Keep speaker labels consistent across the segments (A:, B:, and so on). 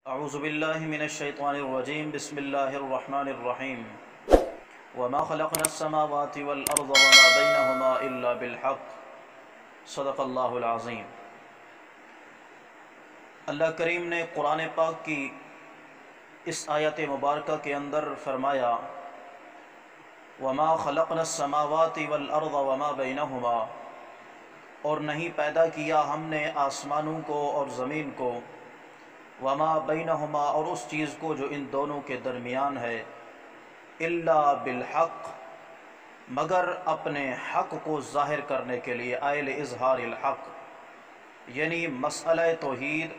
A: اعوذ باللہ من الشیطان الرجیم بسم اللہ الرحمن الرحیم وما خلقنا السماوات والارض وما بینہما الا بالحق صدق اللہ العظیم۔ اللہ کریم نے قرآن پاک کی اس آیت مبارکہ کے اندر فرمایا وما خلقنا السماوات والارض وما بینہما، اور نہیں پیدا کیا ہم نے آسمانوں کو اور زمین کو، وما بینہما، اور اس چیز کو جو ان دونوں کے درمیان ہے، الا بالحق، مگر اپنے حق کو ظاہر کرنے کے لیے، آئل اظہار الحق، یعنی مسئلہ توحید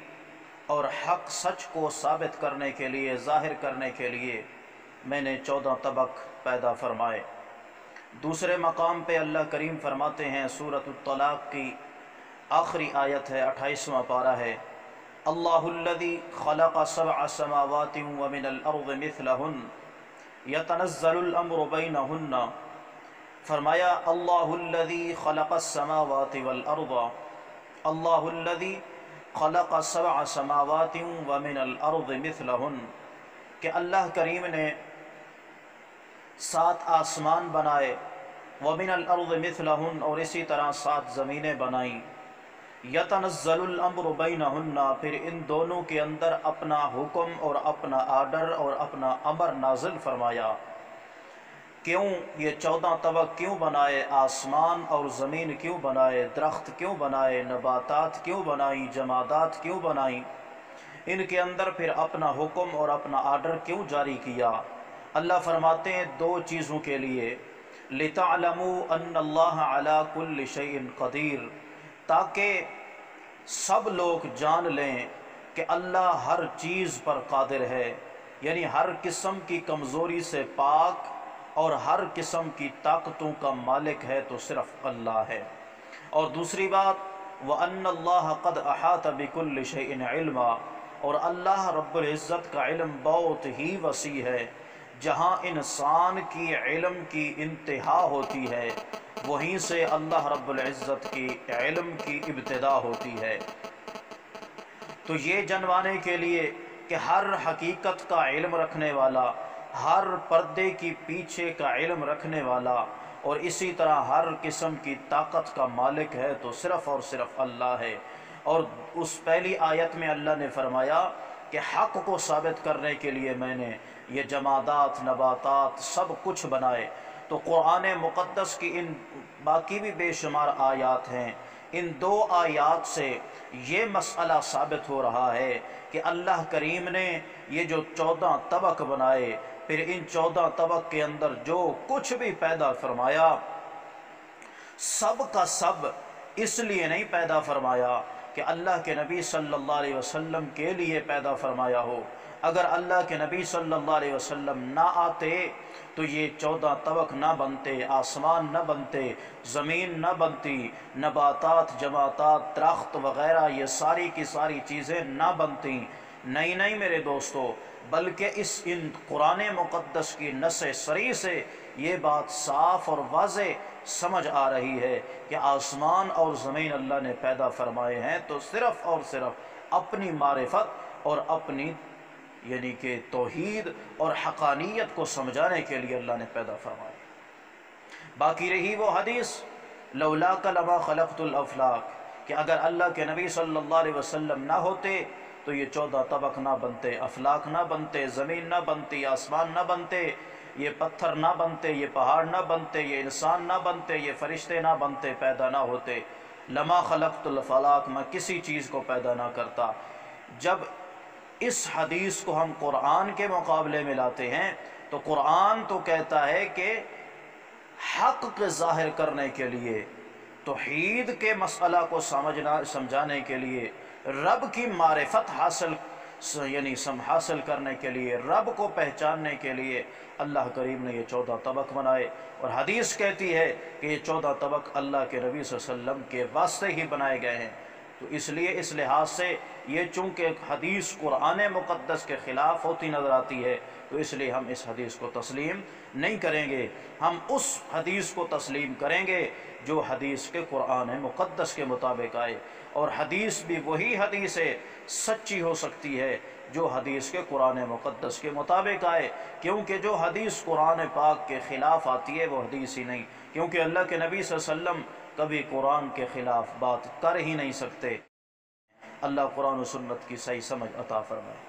A: اور حق سچ کو ثابت کرنے کے لیے، ظاہر کرنے کے لیے میں نے 14 طبق پیدا فرمائے۔ دوسرے مقام پہ اللہ کریم فرماتے ہیں، سورۃ الطلاق کی آخری آیت ہے، 28واں پارہ ہے، اللہ الذی خلق سبع سماوات ومن الارض مثلہن یتنزل الامر بینہن، فرمایا اللہ الذی خلق السماوات والارض، اللہ الذی خلق سبع سماوات ومن الارض مثلہن، کہ اللہ کریم نے 7 آسمان بنائے، ومن الارض مثلہن، اور اسی طرح 7 زمینیں بنائیں، یتنزل الامر بینہن، پھر ان دونوں کے اندر اپنا حکم اور اپنا آرڈر اور اپنا امر نازل فرمایا۔ کیوں یہ 14 طبق کیوں بنائے؟ آسمان اور زمین کیوں بنائے؟ درخت کیوں بنائے؟ نباتات کیوں بنائیں؟ جمادات کیوں بنائیں؟ ان کے اندر پھر اپنا حکم اور اپنا آرڈر کیوں جاری کیا؟ اللہ فرماتے ہیں 2 چیزوں کے لیے، لِتَعْلَمُوا أَنَّ اللَّهَ عَلَى كُلِّ شَيْءٍ قَدِيرٌ، تاکہ سب لوگ جان لیں کہ اللہ ہر چیز پر قادر ہے، یعنی ہر قسم کی کمزوری سے پاک اور ہر قسم کی طاقتوں کا مالک ہے تو صرف اللہ ہے۔ اور دوسری بات، وَأَنَّ اللَّهَ قَدْ أَحَاطَ بِكُلِّ شَيْءٍ عِلْمًا، اور اللہ رب العزت کا علم بہت ہی وسیع ہے، جہاں انسان کی علم کی انتہا ہوتی ہے وہیں سے اللہ رب العزت کی علم کی ابتدا ہوتی ہے۔ تو یہ جنوانے کے لیے کہ ہر حقیقت کا علم رکھنے والا، ہر پردے کی پیچھے کا علم رکھنے والا، اور اسی طرح ہر قسم کی طاقت کا مالک ہے تو صرف اور صرف اللہ ہے۔ اور اس پہلی آیت میں اللہ نے فرمایا کہ حق کو ثابت کرنے کے لیے میں نے یہ جمادات، نباتات سب کچھ بنائے۔ تو قرآن مقدس کی ان باقی بھی بے شمار آیات ہیں، ان 2 آیات سے یہ مسئلہ ثابت ہو رہا ہے کہ اللہ کریم نے یہ جو 14 طبق بنائے، پھر ان 14 طبق کے اندر جو کچھ بھی پیدا فرمایا، سب کا سب اس لیے نہیں پیدا فرمایا کہ اللہ کے نبی صلی اللہ علیہ وسلم کے لیے پیدا فرمایا ہو۔ اگر اللہ کے نبی صلی اللہ علیہ وسلم نہ آتے تو یہ 14 طبق نہ بنتے، آسمان نہ بنتے، زمین نہ بنتی، نباتات، جمادات، درخت وغیرہ یہ ساری کی ساری چیزیں نہ بنتی۔ نہیں میرے دوستو، بلکہ ان قرآن مقدس کی نص صریح سے یہ بات صاف اور واضح سمجھ آ رہی ہے کہ آسمان اور زمین اللہ نے پیدا فرمائے ہیں تو صرف اور صرف اپنی معرفت اور اپنی یعنی کہ توحید اور حقانیت کو سمجھانے کے لیے اللہ نے پیدا فرمائے۔ باقی رہی وہ حدیث لولاک لما خلقت الافلاک، کہ اگر اللہ کے نبی صلی اللہ علیہ وسلم نہ ہوتے تو یہ 14 طبق نہ بنتے، افلاک نہ بنتے، زمین نہ بنتی، آسمان نہ بنتے، یہ پتھر نہ بنتے، یہ پہاڑ نہ بنتے، یہ انسان نہ بنتے، یہ فرشتے نہ بنتے، پیدا نہ ہوتے۔ لما خلقت الافلاک، میں کسی چیز کو پیدا نہ کرتا۔ جب اس حدیث کو ہم قرآن کے مقابلے میں لاتے ہیں تو قرآن تو کہتا ہے کہ حق کے ظاہر کرنے کے لیے، توحید کے مسئلہ کو سمجھانے کے لیے، رب کی معرفت حاصل کرنے کے لیے، رب کو پہچاننے کے لیے اللہ کریم نے یہ 14 طبق بنائے۔ اور حدیث کہتی ہے کہ یہ 14 طبق اللہ کے نبی صلی اللہ علیہ وسلم کے واسطے ہی بنائے گئے ہیں۔ تو اس لیے اس لحاظ سے یہ چونکہ حدیث قرآن مقدس کے خلاف ہوتی نظر آتی ہے تو اس لیے ہم اس حدیث کو تسلیم نہیں کریں گے، ہم اس حدیث کو تسلیم کریں گے جو حدیث کے قرآن مقدس کے مطابق آئے۔ اور حدیث بھی وہی حدیث ہے، سچی ہو سکتی ہے جو حدیث کے قرآن مقدس کے مطابق آئے، کیونکہ جو حدیث قرآن پاک کے خلاف آتی ہے وہ حدیث ہی نہیں، کیونکہ اللہ کے نبی صلی اللہ علیہ وسلم کبھی قرآن کے خلاف بات کر ہی نہیں سکتے۔ اللہ قرآن و سنت کی صحیح سمجھ عطا فرمائے۔